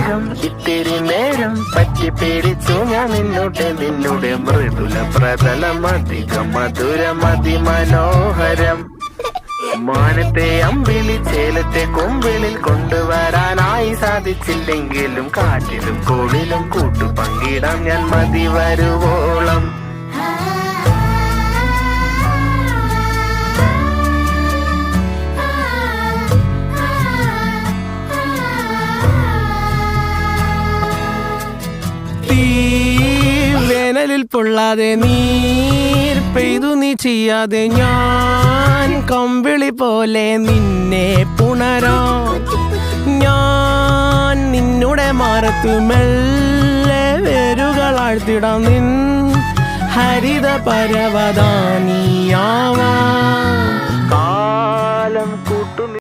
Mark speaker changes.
Speaker 1: സ്നേഹം ഇത്തിരി നേരം പറ്റി പിടിച്ചു ഞാൻ നിന്നുടെ മൃദുല പ്രതലം അധികം മധുരം അതിമനോഹരം. മാനത്തെ അമ്പിളി ചേലത്തെ കൊമ്പിളിൽ കൊണ്ടുവരാനായി സാധിച്ചില്ലെങ്കിലും കാറ്റിലും കോളിലും കൂട്ടു പങ്കിടാം ഞാൻ മതി വരുവോളം. വേനലിൽ പൊള്ളാതെ നീർ പെയ്തു നീ ചെയ്യാതെ ഞാൻ കമ്പിളി പോലെ നിന്നെ പുണരാം. ഞാൻ നിന്നുടെ മാറത്തു മെല്ലെ വേരുകളാഴ്ത്തിടാം നിൻ ഹരിത പരവതാനിയാവാം. കാലം